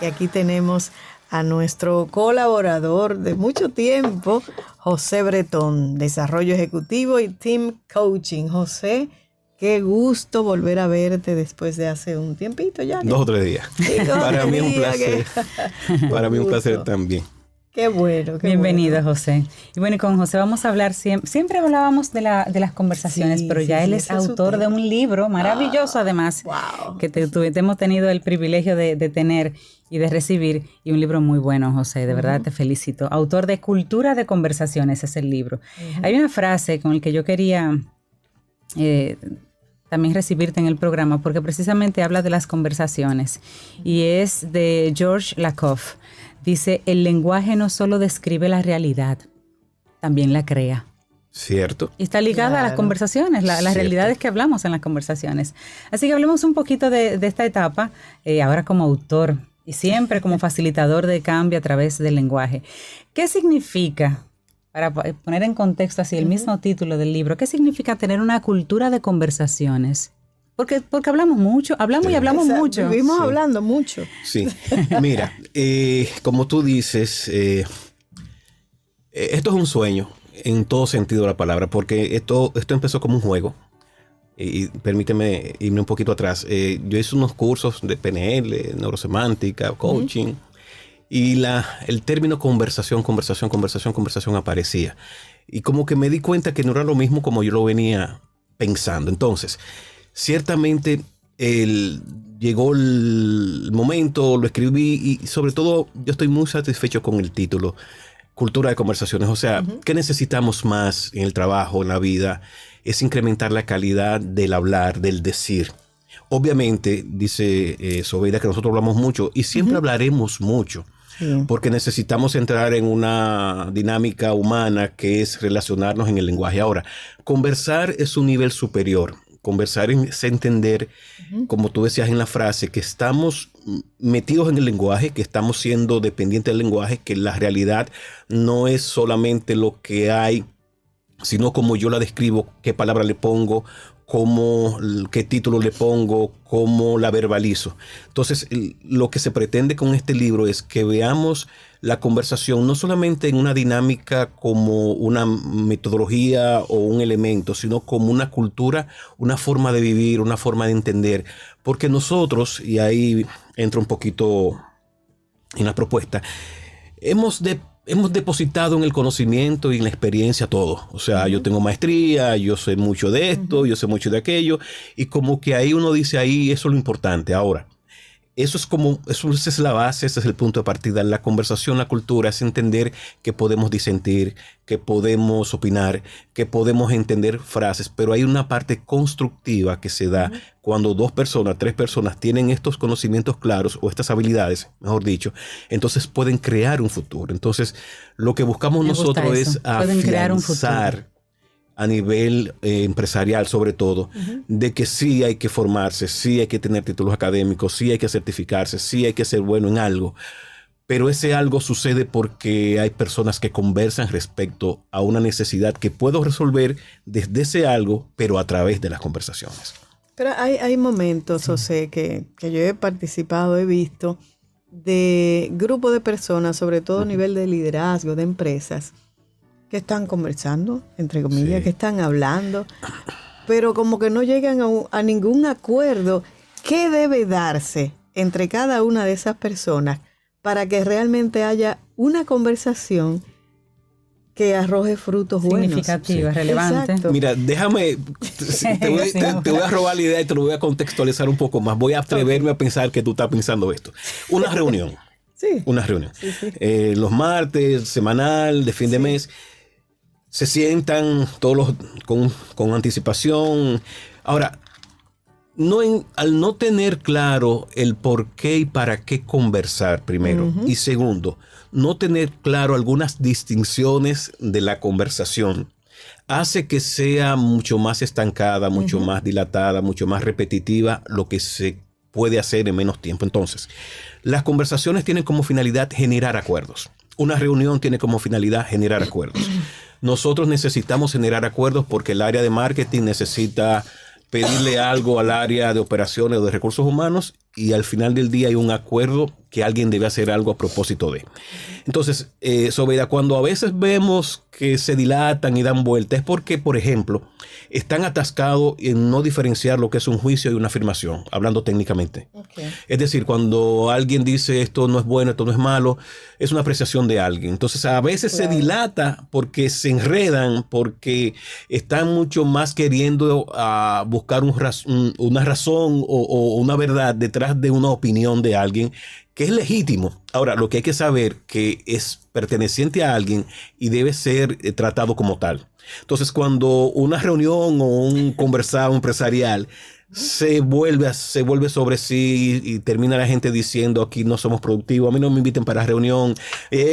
Y aquí tenemos a nuestro colaborador de mucho tiempo, José Bretón, Desarrollo Ejecutivo y Team Coaching. José, qué gusto volver a verte después de hace un tiempito ya. 2 o 3 días. Para mí es un placer. Para mí un placer también. Qué bueno. Bienvenido, bueno. José. Y bueno, y con José vamos a hablar siempre hablábamos de las conversaciones, pero ya él es autor de un libro maravilloso, además, que hemos tenido el privilegio de tener y de recibir, y un libro muy bueno, José, de verdad te felicito. Autor de Cultura de Conversaciones es el libro. Hay una frase con la que yo quería también recibirte en el programa, porque precisamente habla de las conversaciones, y es de George Lakoff. Dice, el lenguaje no solo describe la realidad, también la crea. Cierto. Y está ligada a las conversaciones, las realidades que hablamos en las conversaciones. Así que hablemos un poquito de esta etapa, ahora como autor y siempre como facilitador de cambio a través del lenguaje. ¿Qué significa, para poner en contexto así el mismo título del libro, qué significa tener una cultura de conversaciones? Porque hablamos mucho, hablamos y hablamos mucho. Vivimos hablando mucho. Sí, mira, como tú dices, esto es un sueño en todo sentido de la palabra, porque esto empezó como un juego. Y permíteme irme un poquito atrás. Yo hice unos cursos de PNL, neurosemántica, coaching, y el término conversación aparecía. Y como que me di cuenta que no era lo mismo como yo lo venía pensando. Entonces, ciertamente llegó el momento, lo escribí y sobre todo yo estoy muy satisfecho con el título, Cultura de Conversaciones. O sea, ¿qué necesitamos más en el trabajo, en la vida? Es incrementar la calidad del hablar, del decir. Obviamente, dice Sobeida, que nosotros hablamos mucho y siempre hablaremos mucho. Porque necesitamos entrar en una dinámica humana que es relacionarnos en el lenguaje. Ahora, conversar es un nivel superior. Conversar es entender, como tú decías en la frase, que estamos metidos en el lenguaje, que estamos siendo dependientes del lenguaje, que la realidad no es solamente lo que hay, sino como yo la describo, qué palabra le pongo, qué título le pongo, cómo la verbalizo. Entonces, lo que se pretende con este libro es que veamos la conversación no solamente en una dinámica como una metodología o un elemento, sino como una cultura, una forma de vivir, una forma de entender. Porque nosotros, y ahí entro un poquito en la propuesta, hemos depositado en el conocimiento y en la experiencia todo. O sea, yo tengo maestría, yo sé mucho de esto, yo sé mucho de aquello, y como que ahí uno dice, ahí eso es lo importante. Ahora, esa es la base, ese es el punto de partida. La conversación, la cultura, es entender que podemos disentir, que podemos opinar, que podemos entender frases, pero hay una parte constructiva que se da cuando 2 personas, 3 personas tienen estos conocimientos claros o estas habilidades, mejor dicho, entonces pueden crear un futuro. Entonces, lo que buscamos nosotros es afianzar a nivel empresarial, sobre todo, de que sí hay que formarse, sí hay que tener títulos académicos, sí hay que certificarse, sí hay que ser bueno en algo. Pero ese algo sucede porque hay personas que conversan respecto a una necesidad que puedo resolver desde ese algo, pero a través de las conversaciones. Pero hay momentos, José, que yo he participado, he visto, de grupos de personas, sobre todo a nivel de liderazgo, de empresas, que están conversando, entre comillas, que están hablando, pero como que no llegan a ningún acuerdo. ¿Qué debe darse entre cada una de esas personas para que realmente haya una conversación que arroje frutos significativa, relevante? Exacto. Mira, déjame, te voy a robar la idea y te lo voy a contextualizar un poco más. Voy a atreverme a pensar que tú estás pensando esto. Una reunión. Una reunión. Los martes, semanal, de fin de mes. Se sientan todos con anticipación. Ahora, al no tener claro el por qué y para qué conversar, primero, y segundo, no tener claro algunas distinciones de la conversación, hace que sea mucho más estancada, mucho más dilatada, mucho más repetitiva, lo que se puede hacer en menos tiempo. Entonces, las conversaciones tienen como finalidad generar acuerdos. Una reunión tiene como finalidad generar acuerdos. Nosotros necesitamos generar acuerdos porque el área de marketing necesita pedirle algo al área de operaciones o de recursos humanos y al final del día hay un acuerdo que alguien debe hacer algo a propósito de. Entonces, Sobeida, cuando a veces vemos que se dilatan y dan vueltas, es porque, por ejemplo, están atascados en no diferenciar lo que es un juicio y una afirmación, hablando técnicamente. Okay. Es decir, cuando alguien dice esto no es bueno, esto no es malo, es una apreciación de alguien. Entonces, a veces se dilata porque se enredan, porque están mucho más queriendo buscar una razón o una verdad detrás de una opinión de alguien, que es legítimo. Ahora, lo que hay que saber que es perteneciente a alguien y debe ser tratado como tal. Entonces, cuando una reunión o un conversado empresarial se vuelve sobre sí y termina la gente diciendo aquí no somos productivos, a mí no me inviten para reunión,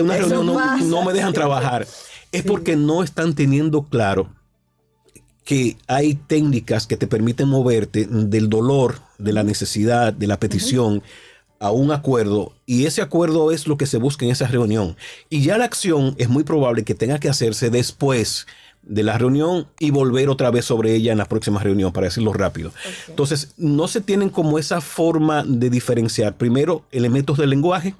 una reunión no me dejan trabajar, es porque no están teniendo claro que hay técnicas que te permiten moverte del dolor, de la necesidad, de la petición, a un acuerdo, y ese acuerdo es lo que se busca en esa reunión. Y ya la acción es muy probable que tenga que hacerse después de la reunión y volver otra vez sobre ella en la próxima reunión, para decirlo rápido. Okay. Entonces, no se tienen como esa forma de diferenciar, primero, elementos del lenguaje,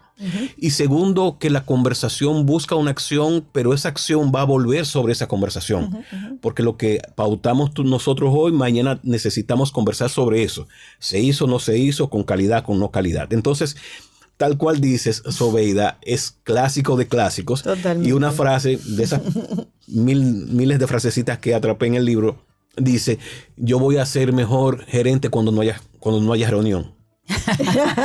y segundo, que la conversación busca una acción, pero esa acción va a volver sobre esa conversación. Porque lo que pautamos nosotros hoy, mañana necesitamos conversar sobre eso. ¿Se hizo, no se hizo, con calidad, con no calidad? Entonces, tal cual dices, Sobeida, es clásico de clásicos. Totalmente. Y una frase de esas miles de frasecitas que atrapé en el libro, dice, yo voy a ser mejor gerente cuando no haya reunión.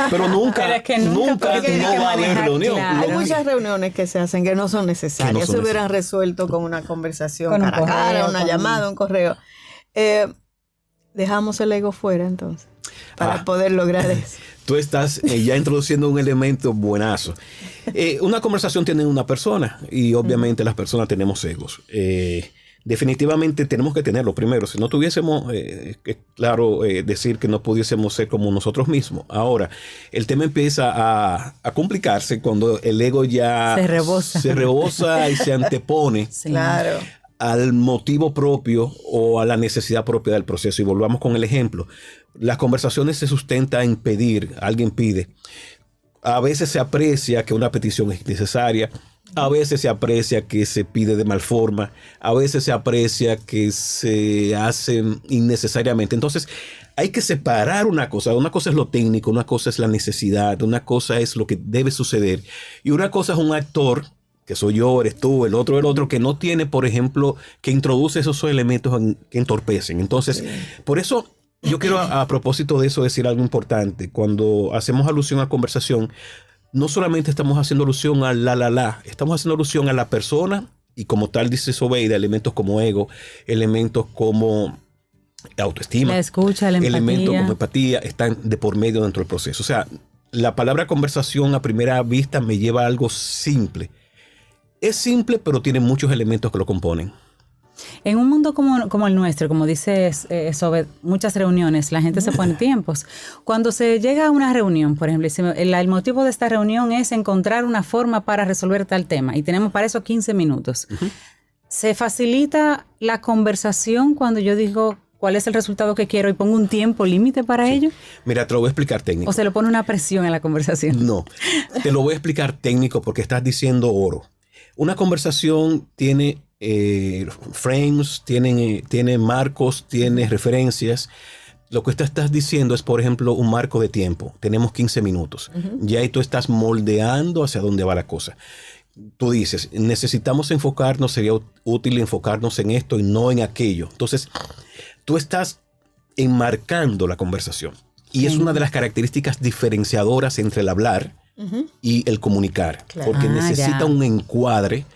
Pero nunca no va a haber reunión. Claro. Hay muchas reuniones que se hacen que no son necesarias. Se hubieran resuelto con una conversación con cara a cara, una llamada, un correo. Dejamos el ego fuera entonces para poder lograr eso. Tú estás ya introduciendo un elemento buenazo. Una conversación tiene una persona y obviamente las personas tenemos egos. Definitivamente tenemos que tenerlo primero. Si no tuviésemos, decir que no pudiésemos ser como nosotros mismos. Ahora, el tema empieza a complicarse cuando el ego ya se rebosa y se antepone. Sí. Claro. Al motivo propio o a la necesidad propia del proceso. Y volvamos con el ejemplo. Las conversaciones se sustentan en pedir. Alguien pide. A veces se aprecia que una petición es necesaria. A veces se aprecia que se pide de mal forma. A veces se aprecia que se hace innecesariamente. Entonces, hay que separar una cosa. Una cosa es lo técnico, una cosa es la necesidad, una cosa es lo que debe suceder. Y una cosa es un actor, que soy yo, eres tú, el otro, que no tiene, por ejemplo, que introduce esos elementos que entorpecen. Entonces, por eso yo quiero a propósito de eso decir algo importante. Cuando hacemos alusión a conversación, no solamente estamos haciendo alusión a estamos haciendo alusión a la persona y como tal dice Sobeida, elementos como ego, elementos como autoestima, la escucha, la empatía. Elementos como empatía están de por medio dentro del proceso. O sea, la palabra conversación a primera vista me lleva a algo simple. Es simple, pero tiene muchos elementos que lo componen. En un mundo como el nuestro, como dices, sobre muchas reuniones, la gente se pone tiempos. Cuando se llega a una reunión, por ejemplo, el motivo de esta reunión es encontrar una forma para resolver tal tema y tenemos para eso 15 minutos. ¿Se facilita la conversación cuando yo digo cuál es el resultado que quiero y pongo un tiempo límite para ello? Mira, te lo voy a explicar técnico. ¿O se le pone una presión en la conversación? No, te lo voy a explicar técnico porque estás diciendo oro. Una conversación tiene frames, tiene marcos, tiene referencias. Lo que estás diciendo es, por ejemplo, un marco de tiempo. Tenemos 15 minutos. Ya ahí tú estás moldeando hacia dónde va la cosa. Tú dices, necesitamos enfocarnos, sería útil enfocarnos en esto y no en aquello. Entonces, tú estás enmarcando la conversación. Y es una de las características diferenciadoras entre el hablar y el comunicar. Claro. Porque necesita un encuadre.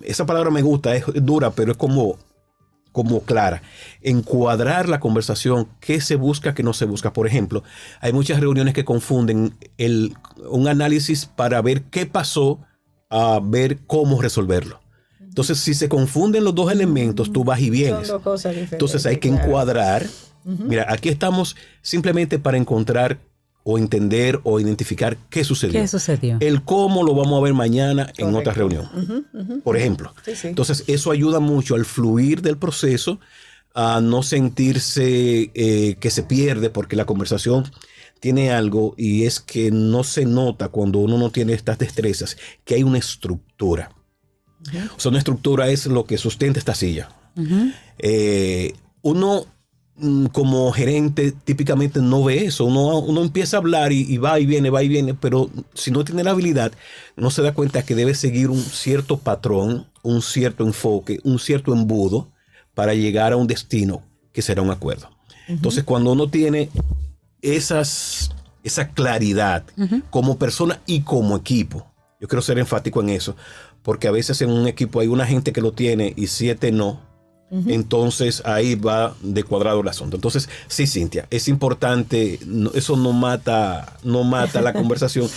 Esa palabra me gusta, es dura, pero es como clara. Encuadrar la conversación, qué se busca, qué no se busca. Por ejemplo, hay muchas reuniones que confunden un análisis para ver qué pasó a ver cómo resolverlo. Entonces, si se confunden los dos elementos, tú vas y vienes. Son dos cosas diferentes. Entonces, hay que encuadrar. Mira, aquí estamos simplemente para encontrar o entender o identificar qué sucedió. ¿Qué sucedió? El cómo lo vamos a ver mañana en otra reunión. Por ejemplo. Sí. Entonces, eso ayuda mucho al fluir del proceso, a no sentirse que se pierde, porque la conversación tiene algo, y es que no se nota cuando uno no tiene estas destrezas, que hay una estructura. O sea, una estructura es lo que sustenta esta silla. Uno como gerente típicamente no ve eso. Uno empieza a hablar y va y viene, pero si no tiene la habilidad, no se da cuenta que debe seguir un cierto patrón, un cierto enfoque, un cierto embudo para llegar a un destino que será un acuerdo. Entonces, cuando uno tiene esa claridad como persona y como equipo, yo quiero ser enfático en eso, porque a veces en un equipo hay una gente que lo tiene y 7 no. Entonces ahí va de cuadrado el asunto. Entonces, sí, Cintia, es importante, eso no mata la conversación.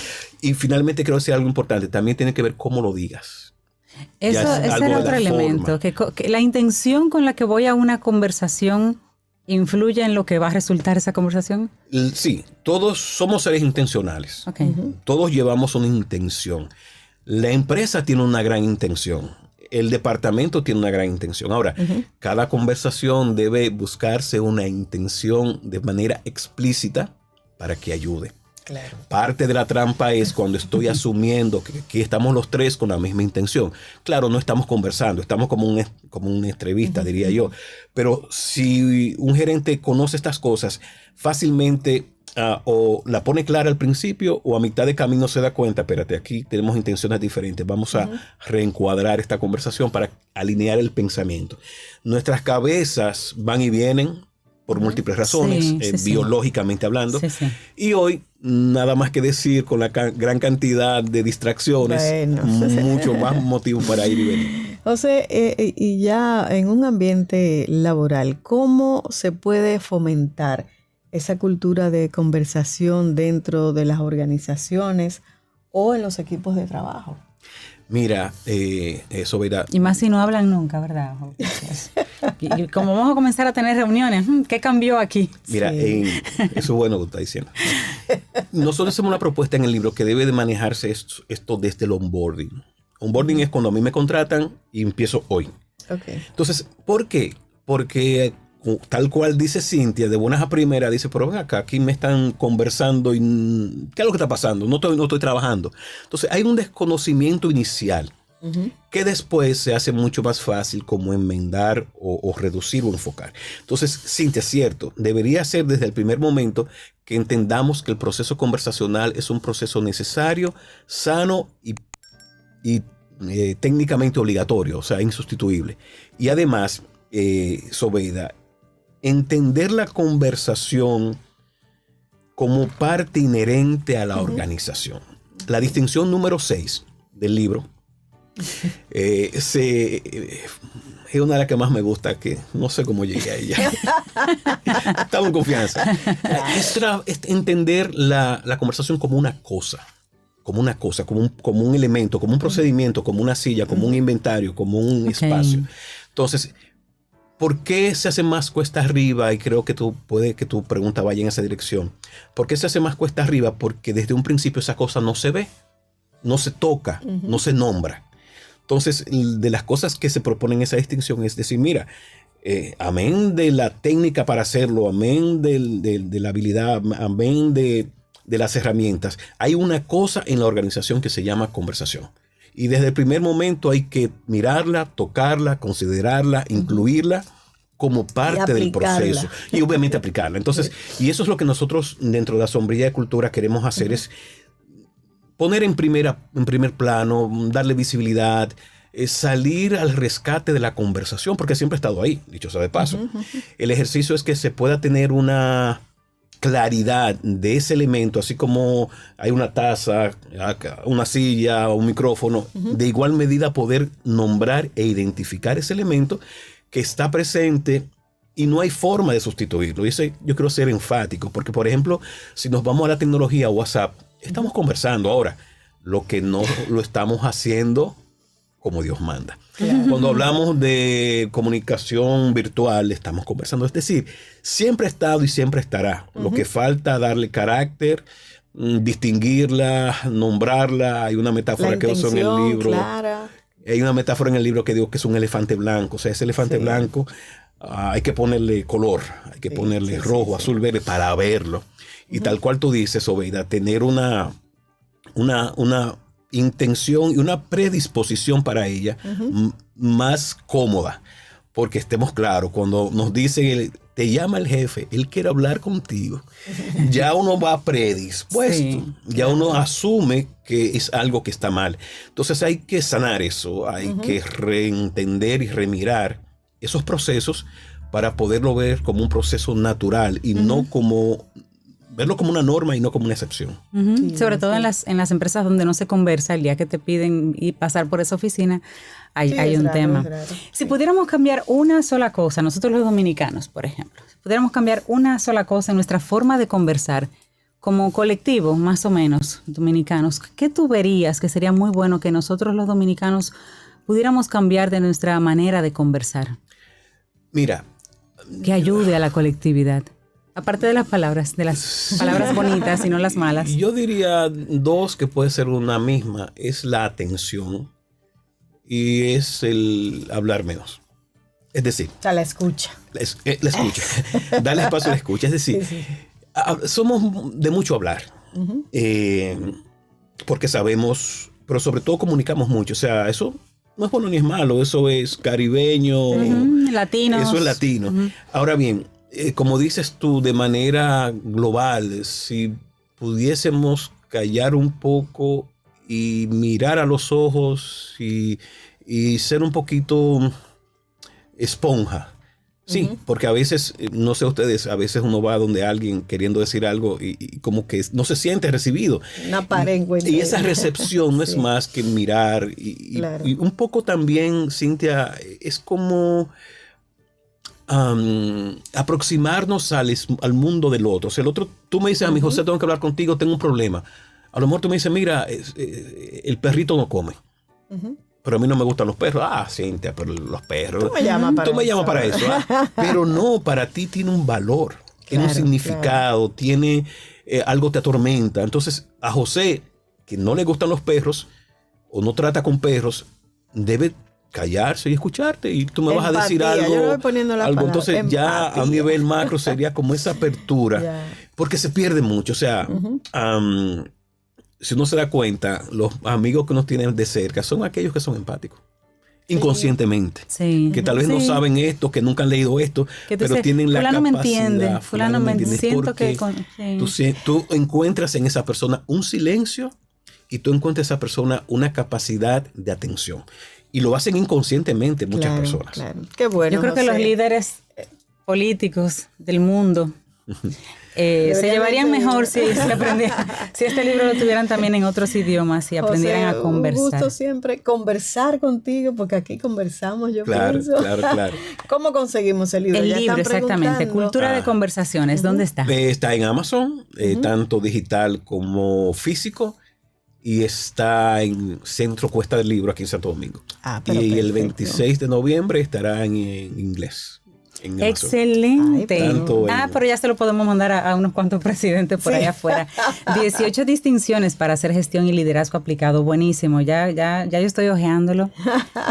Y finalmente quiero decir algo importante, también tiene que ver cómo lo digas. Ese era otro elemento, que la intención con la que voy a una conversación influye en lo que va a resultar esa conversación. Sí, todos somos seres intencionales. Todos llevamos una intención. La empresa tiene una gran intención. El departamento tiene una gran intención. Ahora, cada conversación debe buscarse una intención de manera explícita para que ayude. Claro. Parte de la trampa es cuando estoy asumiendo que estamos los tres con la misma intención. Claro, no estamos conversando, estamos como una entrevista, diría yo. Pero si un gerente conoce estas cosas, fácilmente o la pone clara al principio o a mitad de camino se da cuenta, espérate, aquí tenemos intenciones diferentes, vamos a reencuadrar esta conversación para alinear el pensamiento. Nuestras cabezas van y vienen por múltiples razones, biológicamente hablando. Y hoy, nada más que decir, con la gran cantidad de distracciones, mucho más motivo para ir y venir. José, y ya en un ambiente laboral, ¿cómo se puede fomentar esa cultura de conversación dentro de las organizaciones o en los equipos de trabajo? Mira, Sobeida. Y más si no hablan nunca, ¿verdad? Y como vamos a comenzar a tener reuniones, ¿qué cambió aquí? Mira, eso es bueno que está diciendo. Nosotros hacemos una propuesta en el libro que debe de manejarse esto desde el onboarding. Onboarding es cuando a mí me contratan y empiezo hoy. Entonces, ¿por qué? Porque tal cual dice Cintia, de buenas a primeras, dice, pero ven acá, aquí me están conversando y ¿qué es lo que está pasando? No estoy trabajando. Entonces hay un desconocimiento inicial que después se hace mucho más fácil como enmendar o reducir o enfocar. Entonces, Cintia, es cierto, debería ser desde el primer momento que entendamos que el proceso conversacional es un proceso necesario, sano y técnicamente obligatorio, o sea, insustituible. Y además, Sobeida, entender la conversación como parte inherente a la organización. La distinción número 6 del libro es una de las que más me gusta, que no sé cómo llegué a ella. Estamos en confianza. Es entender la conversación como una cosa, como un elemento, como un procedimiento, como una silla, como un inventario, como un espacio. Entonces, ¿por qué se hace más cuesta arriba? Y creo que puede que tu pregunta vaya en esa dirección. ¿Por qué se hace más cuesta arriba? Porque desde un principio esa cosa no se ve, no se toca, no se nombra. Entonces, de las cosas que se proponen esa distinción es decir, mira, amén de la técnica para hacerlo, amén de la habilidad, amén de las herramientas, hay una cosa en la organización que se llama conversación. Y desde el primer momento hay que mirarla, tocarla, considerarla, incluirla como parte del proceso. Y obviamente aplicarla. Entonces, y eso es lo que nosotros dentro de la sombrilla de cultura queremos hacer, es poner en primer plano, darle visibilidad, salir al rescate de la conversación, porque siempre ha estado ahí, dicho sea de paso. El ejercicio es que se pueda tener una claridad de ese elemento, así como hay una taza, una silla o un micrófono, de igual medida poder nombrar e identificar ese elemento que está presente y no hay forma de sustituirlo. Y eso yo quiero ser enfático, porque por ejemplo, si nos vamos a la tecnología WhatsApp, estamos conversando ahora, lo que no lo estamos haciendo como Dios manda. Cuando hablamos de comunicación virtual, estamos conversando. Es decir, siempre ha estado y siempre estará. Lo que falta, darle carácter, distinguirla, nombrarla. Hay una metáfora que uso en el libro. Clara. Hay una metáfora en el libro que digo que es un elefante blanco. O sea, ese elefante blanco hay que ponerle color, hay que ponerle rojo, azul, verde para verlo. y tal cual tú dices, Obeida, tener una intención y una predisposición para ella más cómoda. Porque estemos claros, cuando nos dicen, te llama el jefe, él quiere hablar contigo, ya uno va predispuesto, ya uno asume que es algo que está mal. Entonces hay que sanar eso, hay que reentender y remirar esos procesos para poderlo ver como un proceso natural y no como... verlo como una norma y no como una excepción. Sí, sobre todo en las empresas donde no se conversa, el día que te piden y pasar por esa oficina, hay un tema. Si pudiéramos cambiar una sola cosa, nosotros los dominicanos, por ejemplo, si pudiéramos cambiar una sola cosa en nuestra forma de conversar, como colectivo, más o menos, dominicanos, ¿qué tú verías que sería muy bueno que nosotros los dominicanos pudiéramos cambiar de nuestra manera de conversar? Mira. Que ayude a la colectividad. Aparte de las palabras bonitas y no las malas. Yo diría dos que puede ser una misma. Es la atención y es el hablar menos. Es decir... O sea, la escucha. La escucha. Darle espacio a la escucha. Es decir, somos de mucho hablar. Porque sabemos, pero sobre todo comunicamos mucho. O sea, eso no es bueno ni es malo. Eso es caribeño. Latinos. Eso es latino. Ahora bien... como dices tú, de manera global, si pudiésemos callar un poco y mirar a los ojos y ser un poquito esponja. Sí, porque a veces, no sé ustedes, a veces uno va donde alguien queriendo decir algo y como que no se siente recibido. Una pared. Y esa recepción no es más que mirar. Claro. Y un poco también, Cintia, es como... aproximarnos al mundo del otro. O sea, el otro, tú me dices a mí, José, tengo que hablar contigo, tengo un problema. A lo mejor tú me dices, mira, el perrito no come. Pero a mí no me gustan los perros. Cintia, pero los perros. Tú me llamas para eso. Pero no, para ti tiene un valor, tiene un significado, tiene algo te atormenta. Entonces, a José, que no le gustan los perros o no trata con perros, debe callarse y escucharte y tú me vas a decir algo. Yo voy poniendo la palabra, entonces empatía. Ya a nivel macro sería como esa apertura, porque se pierde mucho. O sea, si uno se da cuenta, los amigos que nos tienen de cerca son aquellos que son empáticos. Inconscientemente. Sí. Que tal vez no saben esto, que nunca han leído esto, pero tienen la capacidad. Fulano me entiende. Siento que... Tú encuentras en esa persona un silencio y tú encuentras en esa persona una capacidad de atención. Y lo hacen inconscientemente muchas personas. Claro. Qué bueno. Yo creo que los líderes políticos del mundo se llevarían mejor si este libro lo tuvieran también en otros idiomas y aprendieran a conversar. Un gusto siempre conversar contigo, porque aquí conversamos, yo pienso. Claro. ¿Cómo conseguimos el libro? El libro, exactamente. Cultura de Conversaciones. ¿Dónde está? Está en Amazon, tanto digital como físico. Y está en Centro Cuesta del Libro aquí en Santo Domingo. Y el 26 de noviembre estará en inglés. En Excelente. Pero ya se lo podemos mandar a unos cuantos presidentes por allá afuera. 18 distinciones para hacer gestión y liderazgo aplicado. Buenísimo. Ya yo estoy hojeándolo.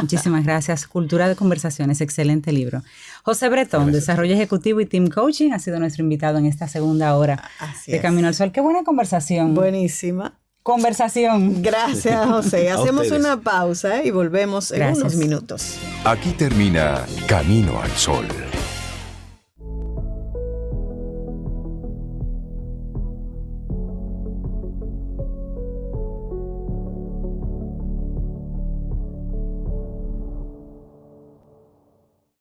Muchísimas gracias. Cultura de Conversaciones. Excelente libro. José Bretón, Desarrollo Ejecutivo y Team Coaching, ha sido nuestro invitado en esta segunda hora de Camino al Sol. Qué buena conversación. Buenísima. Conversación. Gracias, José. Hacemos una pausa y volvemos en unos minutos. Aquí termina Camino al Sol.